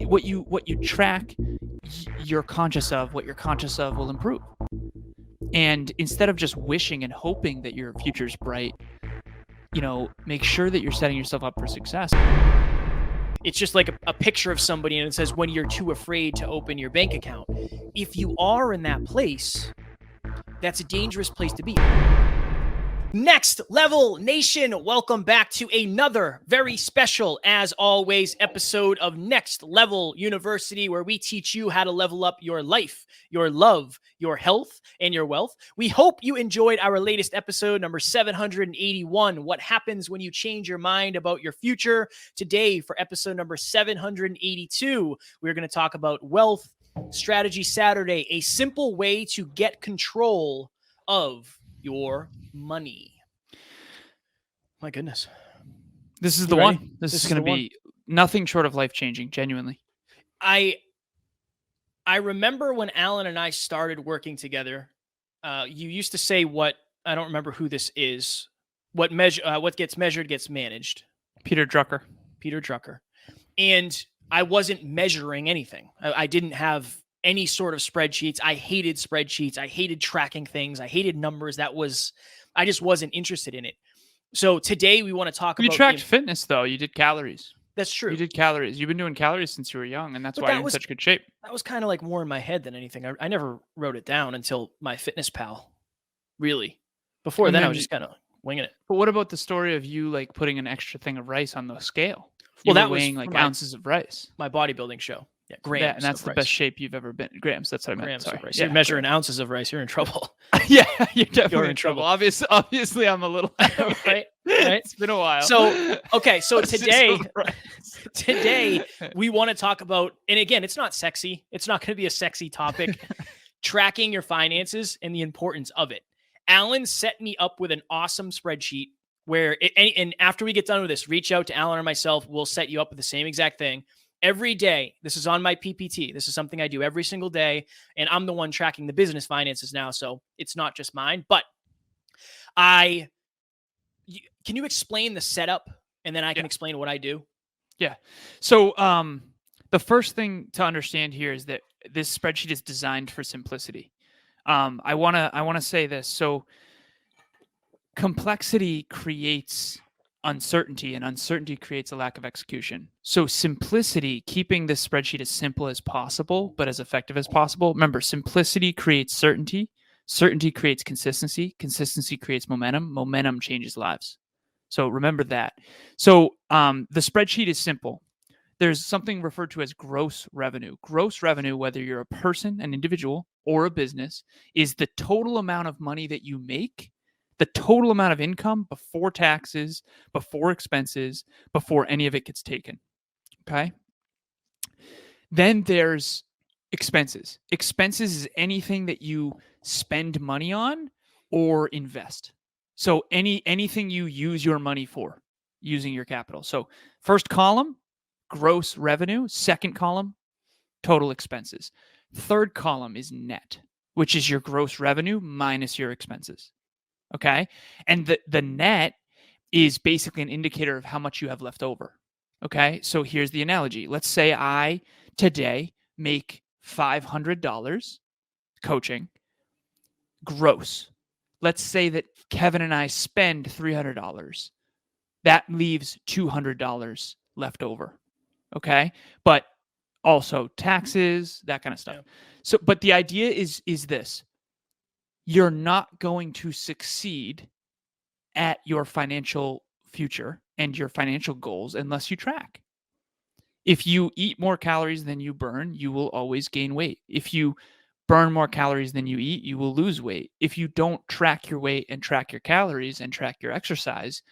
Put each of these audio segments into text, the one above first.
What you track, you're conscious of. What you're conscious of will improve. And instead of just wishing and hoping that your future's bright, make sure that you're setting yourself up for success. It's just like a picture of somebody and it says, when you're too afraid to open your bank account. If you are in that place, that's a dangerous place to be. Next Level Nation, welcome back to another very special, as always, episode of Next Level University, where we teach you how to level up your life, your love, your health, and your wealth. We hope you enjoyed our latest episode, number 781, What Happens When You Change Your Mind About Your Future. Today, for episode number 782, we're going to talk about Wealth Strategy Saturday, a simple way to get control of your money. My goodness. This is the one. This is going to be nothing short of life-changing, genuinely. I remember when Alan and I started working together, you used to say I don't remember who this is, what gets measured gets managed. Peter Drucker. And I wasn't measuring anything. I didn't have any sort of spreadsheets. I hated spreadsheets. I hated tracking things. I hated numbers. I just wasn't interested in it. So today we want to talk about... You tracked fitness, though. You did calories. That's true. You did calories. You've been doing calories since you were young, and that's why you're in such good shape. That was kind of like more in my head than anything. I never wrote it down until my fitness pal. Really. Before then, I was just kind of winging it. But what about the story of you like putting an extra thing of rice on the scale? Well, that was weighing like ounces of rice. My bodybuilding show. Yeah, grams. And that's the best shape you've ever been. Grams. That's what I meant. Grams Sorry. of rice. You're measuring ounces of rice. You're in trouble. Yeah, you're definitely in trouble. Obviously, I'm a little right. It's been a while. So today we want to talk about, and again, it's not sexy. It's not going to be a sexy topic. Tracking your finances and the importance of it. Alan set me up with an awesome spreadsheet where, and after we get done with this, reach out to Alan or myself. We'll set you up with the same exact thing. Every day, this is on my PPT. This is something I do every single day, and I'm the one tracking the business finances now, so it's not just mine. But can you explain the setup, and then I can explain what I do? Yeah. So the first thing to understand here is that this spreadsheet is designed for simplicity. I wanna say this. So complexity creates uncertainty, and uncertainty creates a lack of execution. So simplicity, keeping this spreadsheet as simple as possible, but as effective as possible. Remember, simplicity creates certainty. Certainty creates consistency. Consistency creates momentum. Momentum changes lives. So remember that. So the spreadsheet is simple. There's something referred to as gross revenue. Gross revenue, whether you're a person, an individual, or a business, is the total amount of money that you make, the total amount of income before taxes, before expenses, before any of it gets taken. Okay? Then there's expenses. Expenses is anything that you spend money on or invest. So anything you use your money for, using your capital. So first column, gross revenue. Second column, total expenses. Third column is net, which is your gross revenue minus your expenses. Okay. And the net is basically an indicator of how much you have left over. Okay. So here's the analogy. Let's say I today make $500 coaching gross. Let's say that Kevin and I spend $300. That leaves $200 left over. Okay. But also taxes, that kind of stuff. Yeah. So, but the idea is this. You're not going to succeed at your financial future and your financial goals unless you track. If you eat more calories than you burn, you will always gain weight. If you burn more calories than you eat, you will lose weight. If you don't track your weight and track your calories and track your exercise,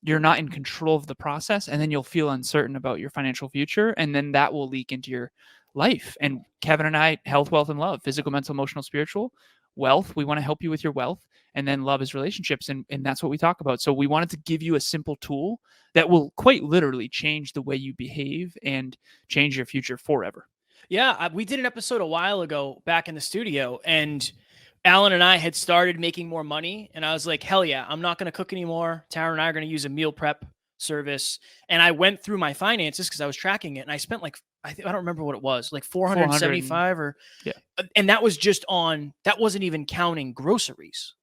you're not in control of the process, and then you'll feel uncertain about your financial future, and then that will leak into your life. And Kevin and I, health, wealth, and love, physical, mental, emotional, spiritual. Wealth, we want to help you with your wealth, and then love is relationships, and that's what we talk about. So we wanted to give you a simple tool that will quite literally change the way you behave and change your future forever. Yeah, we did an episode a while ago back in the studio, and Alan and I had started making more money, and I was like, hell yeah, I'm not going to cook anymore. Tara and I are going to use a meal prep service. And I went through my finances because I was tracking it, and I spent like, I don't remember what it was, like 475 or, yeah. And that was just that wasn't even counting groceries.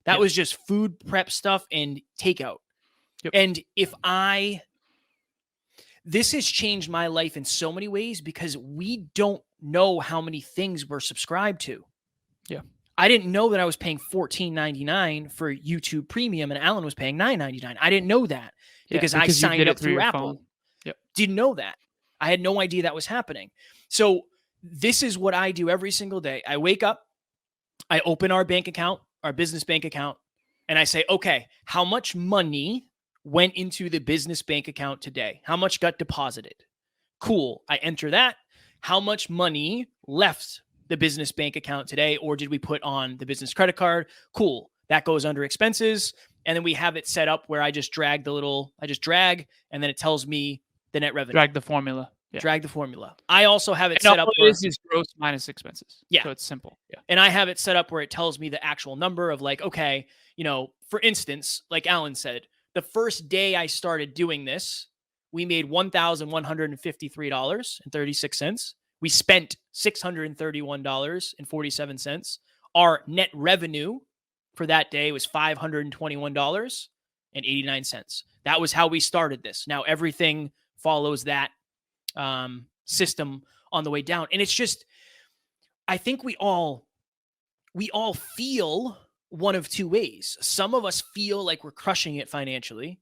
That was just food prep stuff and takeout. Yep. And this has changed my life in so many ways because we don't know how many things we're subscribed to. Yeah. I didn't know that I was paying $14.99 for YouTube Premium and Alan was paying $9.99. I didn't know that because I signed up through Apple. Yep. Didn't know that. I had no idea that was happening. So this is what I do every single day. I wake up, I open our bank account, our business bank account, and I say, okay, how much money went into the business bank account today? How much got deposited? Cool. I enter that. How much money left the business bank account today, or did we put on the business credit card? Cool. That goes under expenses. And then we have it set up where I just drag, and then it tells me the net revenue. Drag the formula. Yeah. Drag the formula. I also have it set up where is gross minus expenses. Yeah. So it's simple. Yeah. And I have it set up where it tells me the actual number of like, okay, for instance, like Alan said, the first day I started doing this, we made $1,153.36. We spent $631.47. Our net revenue for that day was $521.89. That was how we started this. Now everything follows that system on the way down. And it's just, I think we all feel one of two ways. Some of us feel like we're crushing it financially.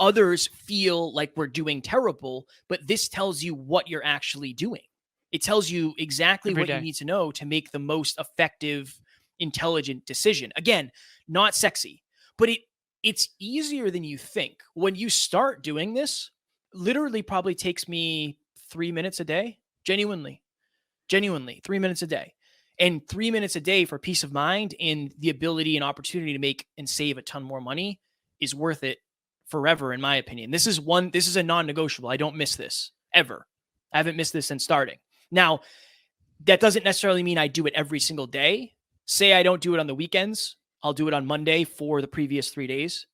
Others feel like we're doing terrible, but this tells you what you're actually doing. It tells you exactly what you need to know to make the most effective, intelligent decision. Again, not sexy, but it's easier than you think. When you start doing this, literally probably takes me 3 minutes a day. Genuinely 3 minutes a day. And 3 minutes a day for peace of mind and the ability and opportunity to make and save a ton more money is worth it forever, in my opinion. This is a non-negotiable. I don't miss this ever. I haven't missed this since starting. Now, that doesn't necessarily mean I do it every single day. Say I don't do it on the weekends. I'll do it on Monday for the previous 3 days.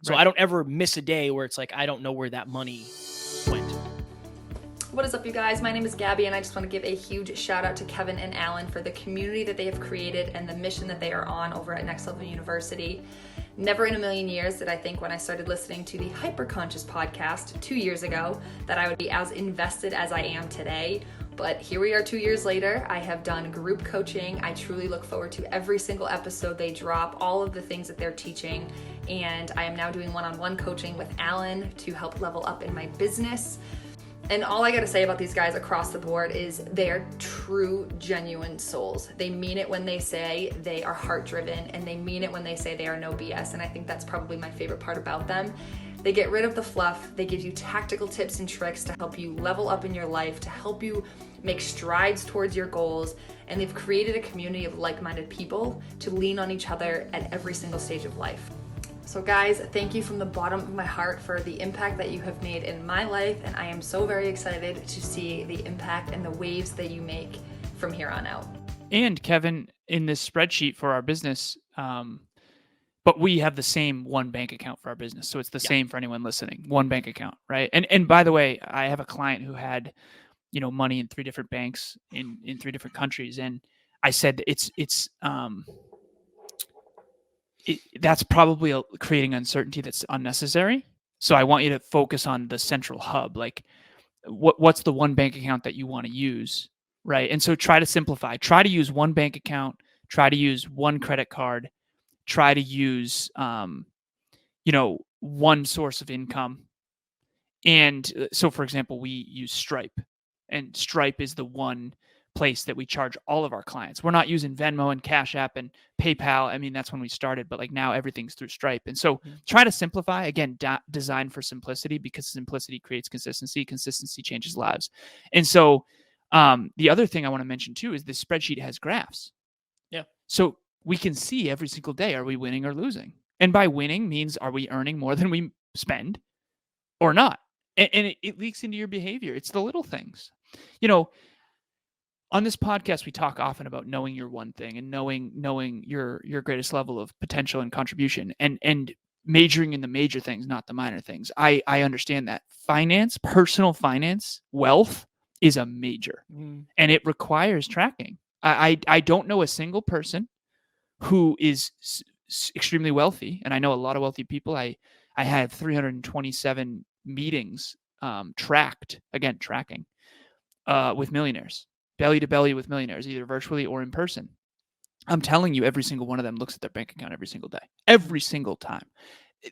So I don't ever miss a day where it's like, I don't know where that money went. What is up, you guys? My name is Gabby, and I just want to give a huge shout out to Kevin and Alan for the community that they have created and the mission that they are on over at Next Level University. Never in a million years did I think when I started listening to the Hyperconscious podcast 2 years ago that I would be as invested as I am today. But here we are 2 years later. I have done group coaching. I truly look forward to every single episode they drop, all of the things that they're teaching. And I am now doing one-on-one coaching with Alan to help level up in my business. And all I gotta say about these guys across the board is they are true, genuine souls. They mean it when they say they are heart-driven, and they mean it when they say they are no BS. And I think that's probably my favorite part about them. They get rid of the fluff. They give you tactical tips and tricks to help you level up in your life, to help you make strides towards your goals. And they've created a community of like-minded people to lean on each other at every single stage of life. So guys, thank you from the bottom of my heart for the impact that you have made in my life, and I am so very excited to see the impact and the waves that you make from here on out. And Kevin, in this spreadsheet for our business, but we have the same one bank account for our business. So it's the same for anyone listening, one bank account, right? And by the way, I have a client who had, money in 3 different banks in 3 different countries. And I said, that's probably creating uncertainty that's unnecessary. So I want you to focus on the central hub. Like what's the one bank account that you want to use, right? And so try to simplify. Try to use one bank account. Try to use one credit card. Try to use, one source of income. And so, for example, we use Stripe, and Stripe is the one place that we charge all of our clients. We're not using Venmo and Cash App and PayPal. I mean, that's when we started, but like now everything's through Stripe. And so try to simplify, again, design for simplicity, because simplicity creates consistency. Consistency changes lives. And so the other thing I want to mention too is this spreadsheet has graphs. Yeah. So we can see every single day, are we winning or losing? And by winning means, are we earning more than we spend or not? And it leaks into your behavior. It's the little things. On this podcast, we talk often about knowing your one thing and knowing your greatest level of potential and contribution. And majoring in the major things, not the minor things. I understand that. Finance, personal finance, wealth is a major, and it requires tracking. I don't know a single person who is extremely wealthy, and I know a lot of wealthy people. I had 327 meetings tracking with millionaires, belly to belly with millionaires, either virtually or in person. I'm telling you, every single one of them looks at their bank account every single day, every single time.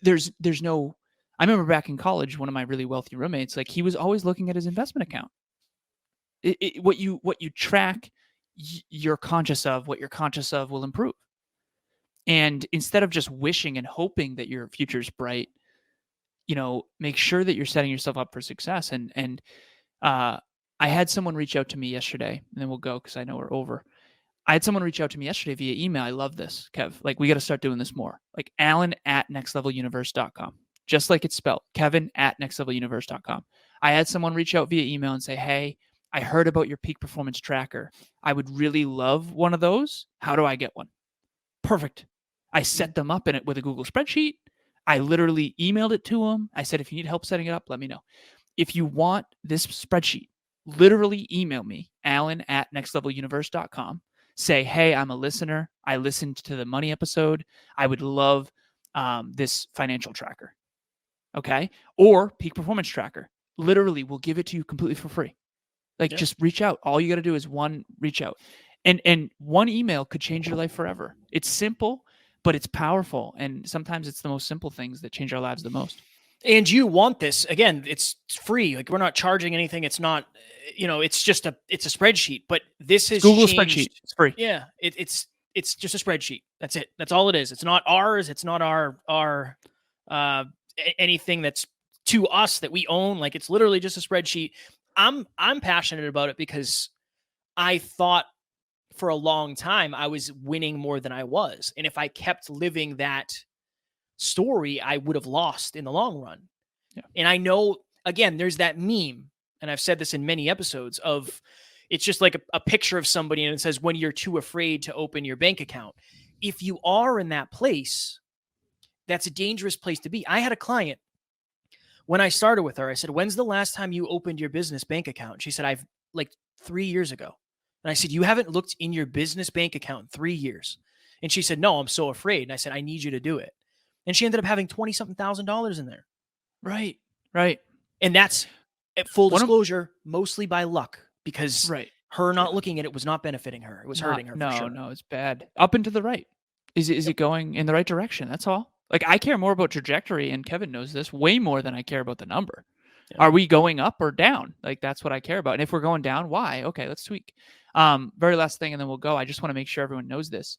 There's no. I remember back in college, one of my really wealthy roommates, like he was always looking at his investment account. What you track, you're conscious of. What you're conscious of will improve. And instead of just wishing and hoping that your future's bright, make sure that you're setting yourself up for success. And I had someone reach out to me yesterday, and then we'll go because I know we're over. I had someone reach out to me yesterday via email. I love this, Kev. Like, we got to start doing this more. Like, Alan@nextleveluniverse.com. Just like it's spelled. Kevin@nextleveluniverse.com. I had someone reach out via email and say, hey, I heard about your peak performance tracker. I would really love one of those. How do I get one? Perfect. I set them up in it with a Google spreadsheet. I literally emailed it to them. I said, if you need help setting it up, let me know. If you want this spreadsheet, literally email me, Alan@nextleveluniverse.com. Say, hey, I'm a listener. I listened to the money episode. I would love this financial tracker. Okay. Or peak performance tracker. Literally, we'll give it to you completely for free. Like, just reach out. All you got to do is reach out. And one email could change your life forever. It's simple, but it's powerful. And sometimes it's the most simple things that change our lives the most. And you want this, again, it's free. Like, we're not charging anything. It's not, it's just it's a spreadsheet, but this is Google changed. spreadsheet. It's free. Yeah. It's just a spreadsheet. That's it. That's all it is. It's not ours. It's not our anything that's to us that we own. Like, it's literally just a spreadsheet. I'm passionate about it because I thought for a long time I was winning more than I was. And if I kept living that story, I would have lost in the long run. Yeah. And I know, again, there's that meme, and I've said this in many episodes, of it's just like a picture of somebody and it says, when you're too afraid to open your bank account. If you are in that place, that's a dangerous place to be. I had a client, when I started with her, I said, when's the last time you opened your business bank account? She said, I've 3 years ago. And I said, you haven't looked in your business bank account in 3 years. And she said, no, I'm so afraid. And I said, I need you to do it. And she ended up having $20-something thousand in there. Right. And that's, at full disclosure, mostly by luck, because her not looking at it was not benefiting her. It was hurting her. No, it's bad. Up and to the right. Is it going in the right direction? That's all. Like, I care more about trajectory, and Kevin knows this, way more than I care about the number. Yeah. Are we going up or down? Like, that's what I care about. And if we're going down, why? Okay, let's tweak. Very last thing, and then we'll go. I just want to make sure everyone knows this,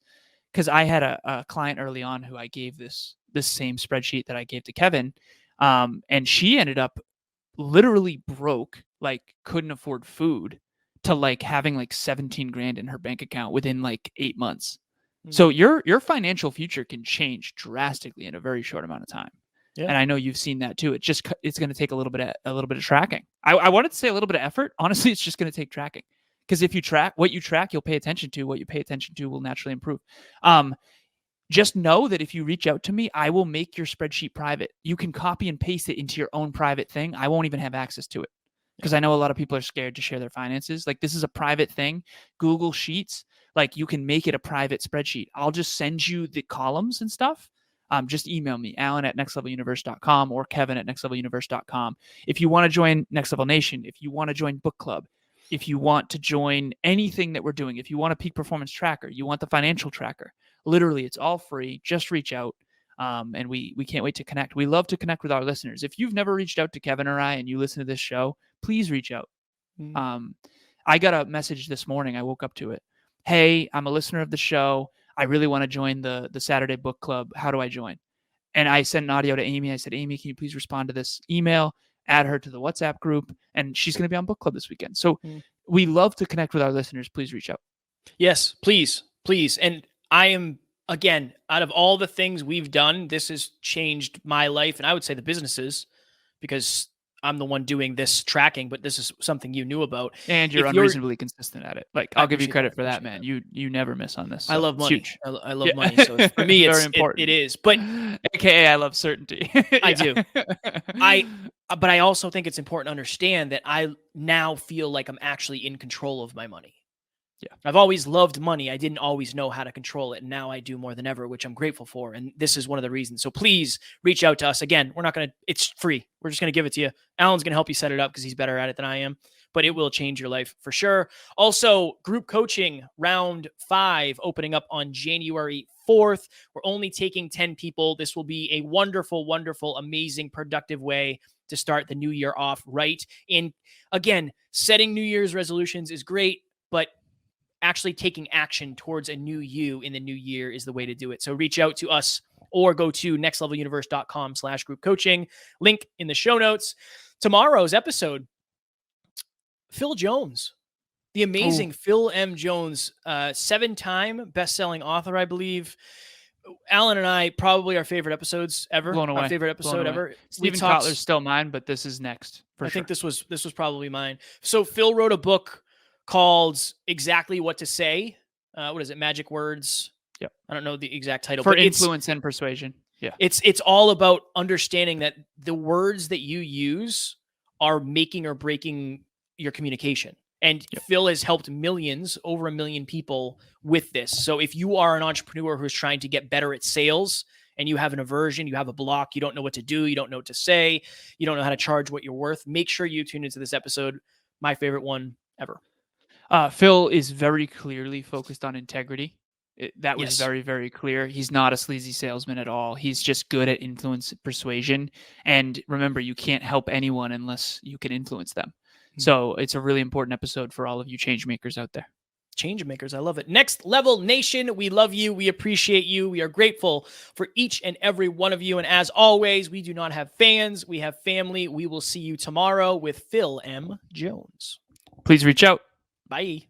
because I had a client early on who I gave this same spreadsheet that I gave to Kevin, and she ended up literally broke, like couldn't afford food, to like having like 17 grand in her bank account within like 8 months. Mm-hmm. So your financial future can change drastically in a very short amount of time. Yeah. And I know you've seen that too. It's going to take a little bit of tracking. I wanted to say a little bit of effort. Honestly, it's just going to take tracking, because if you track what you track, you'll pay attention to. What you pay attention to will naturally improve. Just know that if you reach out to me, I will make your spreadsheet private. You can copy and paste it into your own private thing. I won't even have access to it, because I know a lot of people are scared to share their finances. Like, this is a private thing. Google Sheets, like, you can make it a private spreadsheet. I'll just send you the columns and stuff. Just email me, Alan@nextleveluniverse.com or Kevin@nextleveluniverse.com. If you want to join Next Level Nation, if you want to join Book Club, if you want to join anything that we're doing, if you want a peak performance tracker, you want the financial tracker, literally, it's all free. Just reach out, and we can't wait to connect. We love to connect with our listeners. If you've never reached out to Kevin or I and you listen to this show, please reach out. I got a message this morning. I woke up to it. Hey, I'm a listener of the show. I really want to join the Saturday book club. How do I join? And I sent an audio to Amy. I said, Amy, can you please respond to this email, add her to the WhatsApp group, and she's going to be on book club this weekend. So we love to connect with our listeners. Please reach out. Yes, please. And I am, again, out of all the things we've done, this has changed my life, and I would say the businesses, because I'm the one doing this tracking, but this is something you knew about. And you're If unreasonably consistent at it. Like, I'll give you appreciate credit that, for that, appreciate man. You never miss on this. I so love it's money. huge. I love Yeah. money. So for me, Very it important. is. But AKA, I love certainty. I do. But I also think it's important to understand that I now feel like I'm actually in control of my money. Yeah. I've always loved money. I didn't always know how to control it. And now I do more than ever, which I'm grateful for. And this is one of the reasons. So please reach out to us. Again, we're not going to, it's free. We're just going to give it to you. Alan's going to help you set it up because he's better at it than I am, but it will change your life for sure. Also, group coaching round 5 opening up on January 4th. We're only taking 10 people. This will be a wonderful, wonderful, amazing, productive way to start the new year off right. And again, setting New Year's resolutions is great, but actually taking action towards a new you in the new year is the way to do it. So reach out to us or go to nextleveluniverse.com/group coaching. Link in the show notes. Tomorrow's episode, Phil Jones, the amazing Phil M. Jones, 7-time best-selling author, I believe. Alan and I, probably our favorite episodes ever. Blown away. Our favorite episode ever. Stephen Kotler's still mine, but this is next. I think this was probably mine. So Phil wrote a book called Exactly What to Say. What is it? Magic Words. Yep. I don't know the exact title. For but influence and persuasion. Yeah. It's all about understanding that the words that you use are making or breaking your communication. And Phil has helped millions, over 1 million people with this. So if you are an entrepreneur who's trying to get better at sales and you have an aversion, you have a block, you don't know what to do, you don't know what to say, you don't know how to charge what you're worth, make sure you tune into this episode. My favorite one ever. Phil is very clearly focused on integrity. That was very, very clear. He's not a sleazy salesman at all. He's just good at influence persuasion. And remember, you can't help anyone unless you can influence them. So it's a really important episode for all of you change makers out there. Change makers. I love it. Next Level Nation. We love you. We appreciate you. We are grateful for each and every one of you. And as always, we do not have fans. We have family. We will see you tomorrow with Phil M. Jones. Please reach out. Bye.